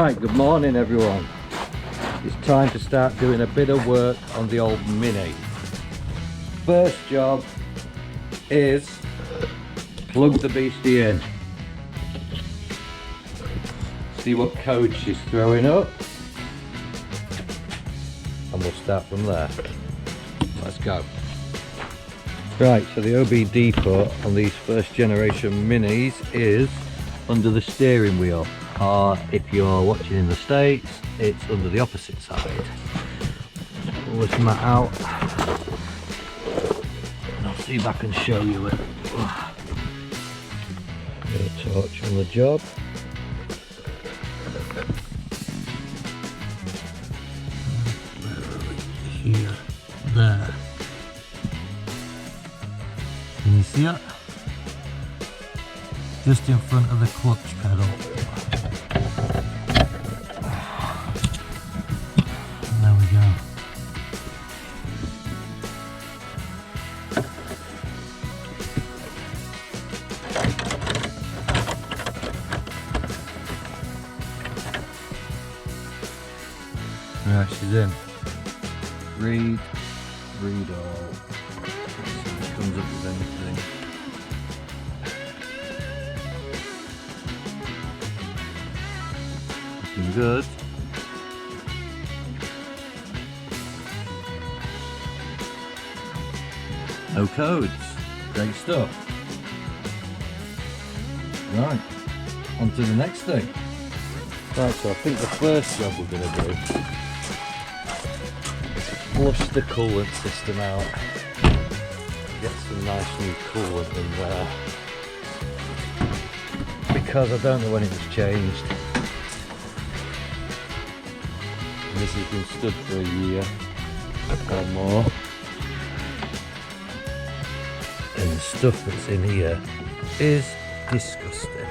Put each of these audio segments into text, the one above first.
Right, good morning everyone. It's time to start doing a bit of work on the old Mini. First job is plug the beastie in. See what code she's throwing up. And we'll start from there. Let's go. Right, so the OBD port on these first generation Minis is under the steering wheel. Or if you're watching in the States, it's under the opposite side. Pull this mat out. And I'll see if I can show you it. Get a torch on the job. Here, there. Can you see it? Just in front of the clutch pedal. And there we go. Right, she's in. Read all. See if it comes up with anything. Looking good. No codes. Great stuff. Right, on to the next thing. Right, so I think the first job we're going to do is flush the coolant system out. Get some nice new coolant in there. Because I don't know when it was changed. And this has been stood for a year or more. And the stuff that's in here is disgusting.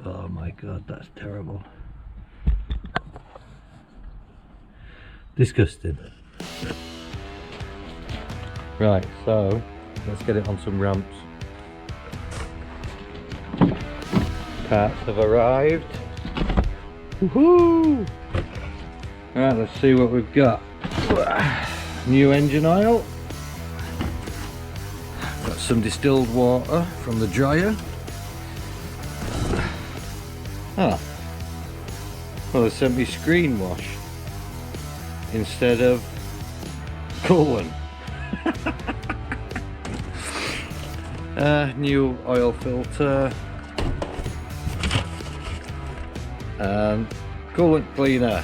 Oh my god, that's terrible. Disgusting. Right, so let's get it on some ramps. Parts have arrived. Woohoo! Right, let's see what we've got. New engine oil. Got some distilled water from the dryer. Ah. Well, they sent me screen wash instead of coolant. New oil filter and coolant cleaner.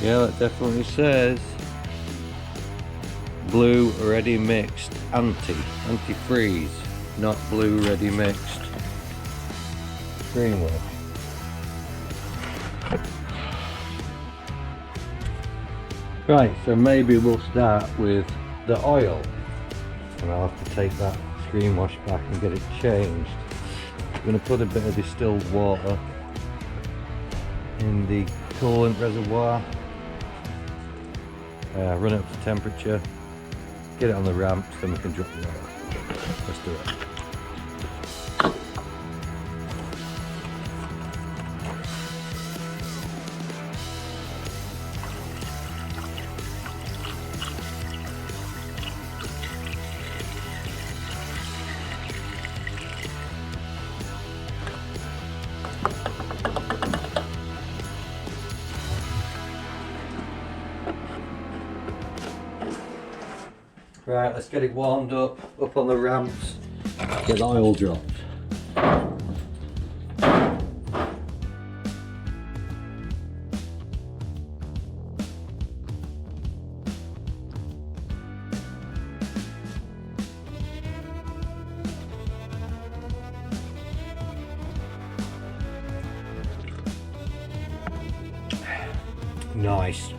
Yeah, that definitely says blue ready mixed anti-freeze, not blue ready mixed. Green wash. Right, so maybe we'll start with the oil, and I'll have to take that screen wash back and get it changed. I'm going to put a bit of distilled water in the coolant reservoir, run it up to temperature, get it on the ramps, then we can drop the oil. Let's do it. Right, let's get it warmed up on the ramps, get the oil dropped. Nice.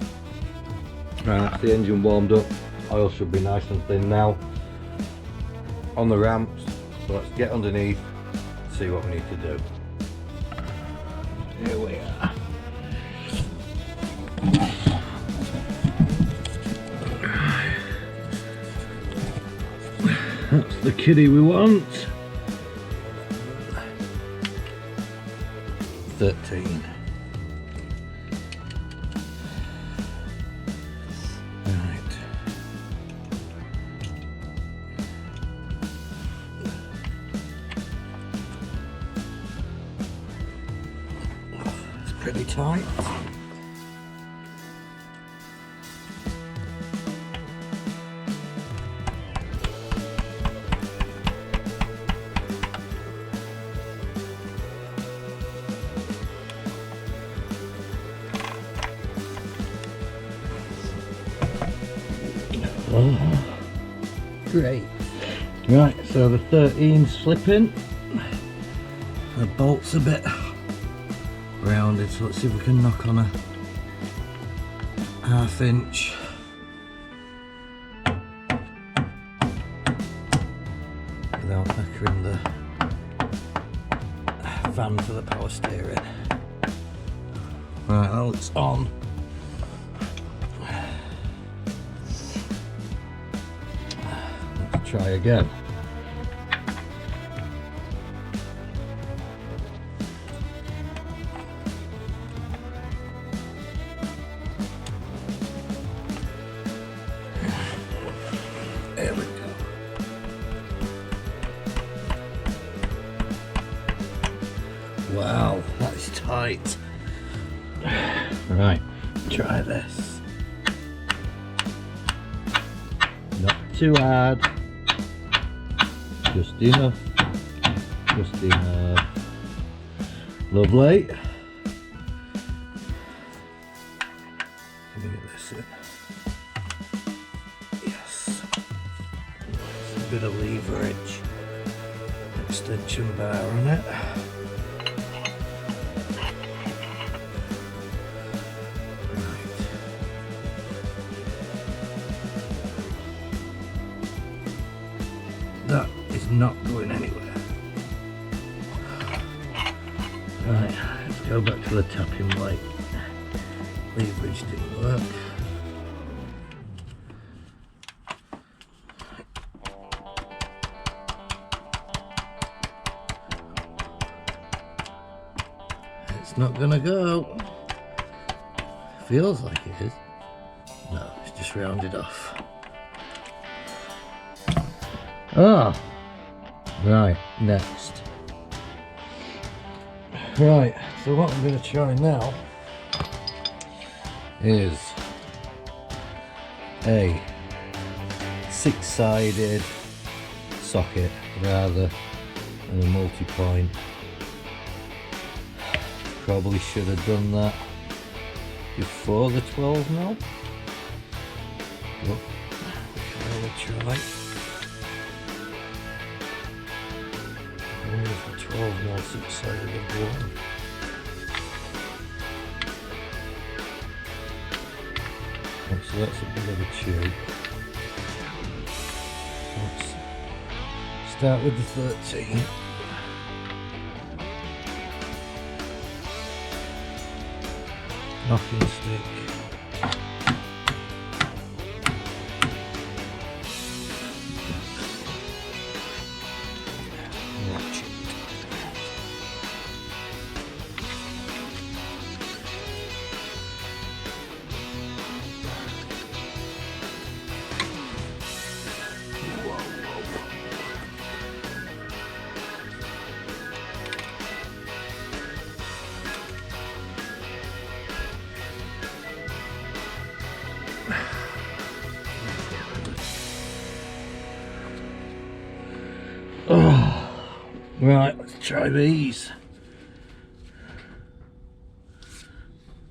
Right, that's the engine warmed up. Oil should be nice and thin now on the ramps, so let's get underneath, see what we need to do. Here we are. That's the kiddie we want. 13. Right. It's pretty tight. Oh, great. Right, so the 13's slipping. The bolt's a bit rounded, so let's see if we can knock on a 1/2 inch. Without knackering the fan for the power steering. Right, well, it's on. Try again. There we go. Wow, that is tight. Right, try this. Not too hard. Just enough. Just enough. Lovely. Let me get this in. Yes. There's a bit of leverage. Extension bar on it. That is not going anywhere. Right, let's go back to the tapping light. Leverage didn't work. It's not gonna go. Feels like it is. No, it's just rounded off. Ah, right, next. Right, so what I'm going to try now is a 6-sided socket rather than a multi-point. Probably should have done that before the 12mm. But we can only try. The 12mm 6-sided one. So that's a bit of a tube. Let's start with the 13. Knocking stick. Oh, right, let's try these.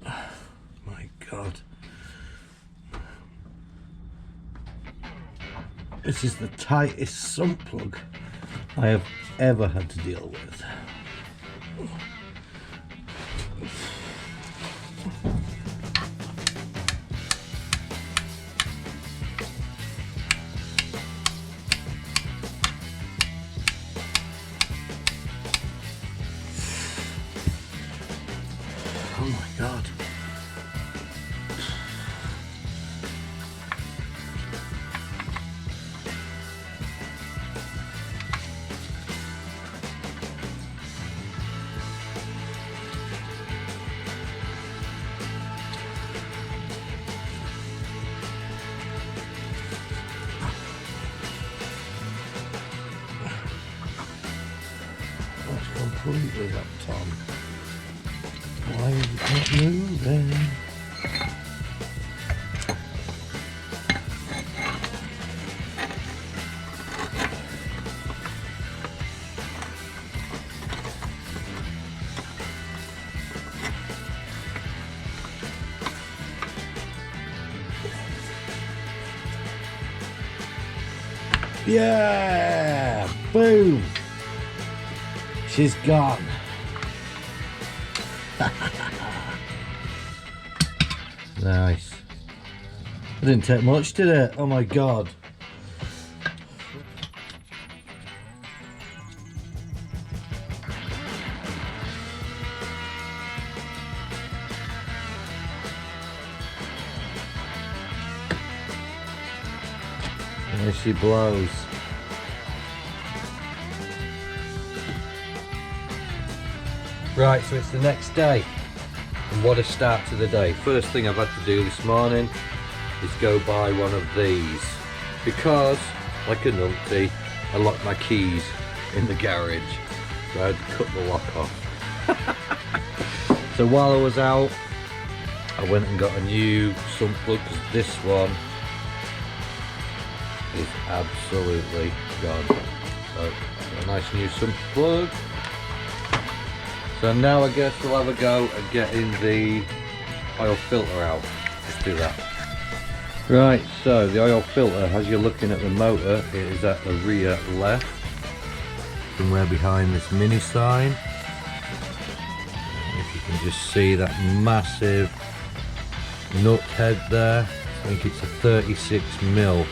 Oh, my God. This is the tightest sump plug I have ever had to deal with. Oh my God. completely locked on. Why is it not moving? Yeah! Boom! She's gone. Nice. It didn't take much, did it? Oh my god. There she blows. Right, so it's the next day, and what a start to the day. First thing I've had to do this morning is go buy one of these, because, like a numpty, I locked my keys in the garage, so I had to cut the lock off. So while I was out, I went and got a new sump plug, because this one is absolutely gone. So, a nice new sump plug. So now I guess we'll have a go at getting the oil filter out. Let's do that. Right, so the oil filter, as you're looking at the motor, it is at the rear left, somewhere behind this mini sign. If you can just see that massive nut head there, I think it's a 36mm.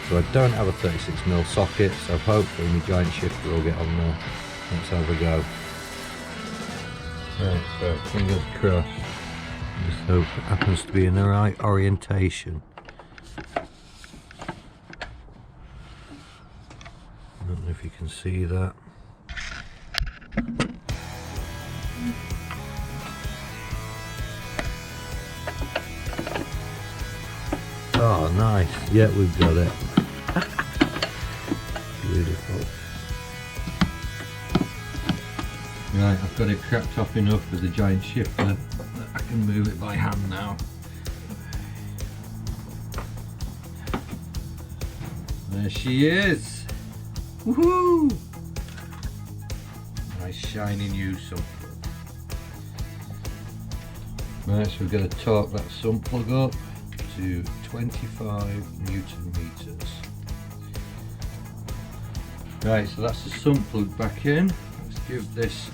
So I don't have a 36mm socket, so hopefully my giant shifter will get on there. Let's have a go. Right, so fingers crossed. Just hope it happens to be in the right orientation. I don't know if you can see that. Oh, nice. Yeah, we've got it. Beautiful. Right, I've got it cracked off enough with the giant shifter that I can move it by hand now. There she is! Woohoo! Nice shiny new sump plug. Right, so we're going to torque that sump plug up to 25 Newton meters. Right, so that's the sump plug back in. Let's give this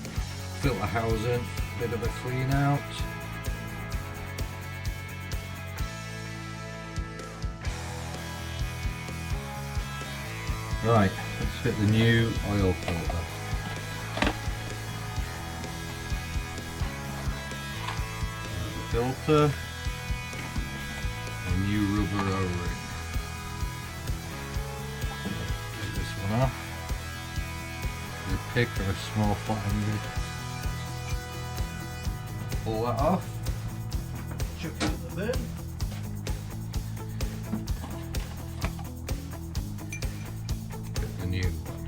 filter housing a bit of a clean out. Right, let's fit the new oil filter. Filter, a new rubber O-ring. Take this one off. With a pick or a small flat-ended. Pull that off. Chuck it in the bin. Get the new one.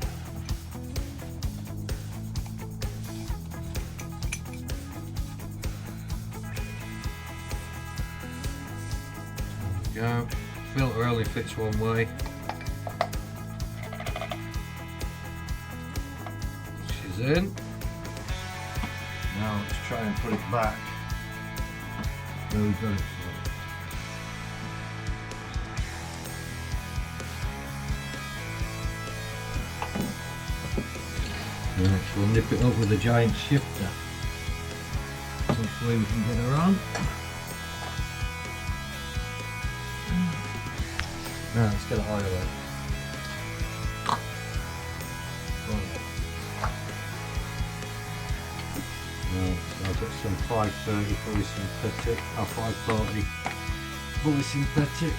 Go. Filter only fits one way. She's in. Now let's try and put it back where we got it from. Next we'll nip it up with a giant shifter. Hopefully we can get her on. Now let's get the oil in. So I've got some 530 fully synthetic, or 540 fully synthetic.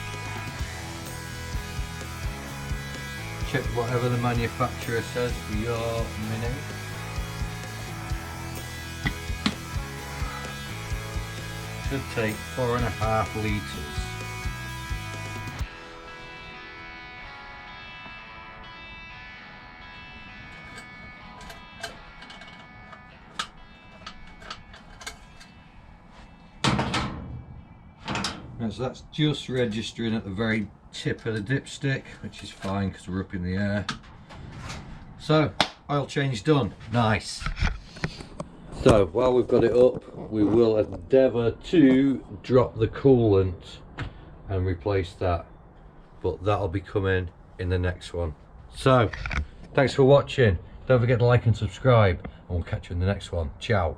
Check whatever the manufacturer says for your Mini. Should take 4.5 litres. Right, so that's just registering at the very tip of the dipstick, which is fine because we're up in the air. So, oil change done. Nice. So, while we've got it up, we will endeavour to drop the coolant and replace that. But that'll be coming in the next one. So, thanks for watching. Don't forget to like and subscribe, and we'll catch you in the next one. Ciao.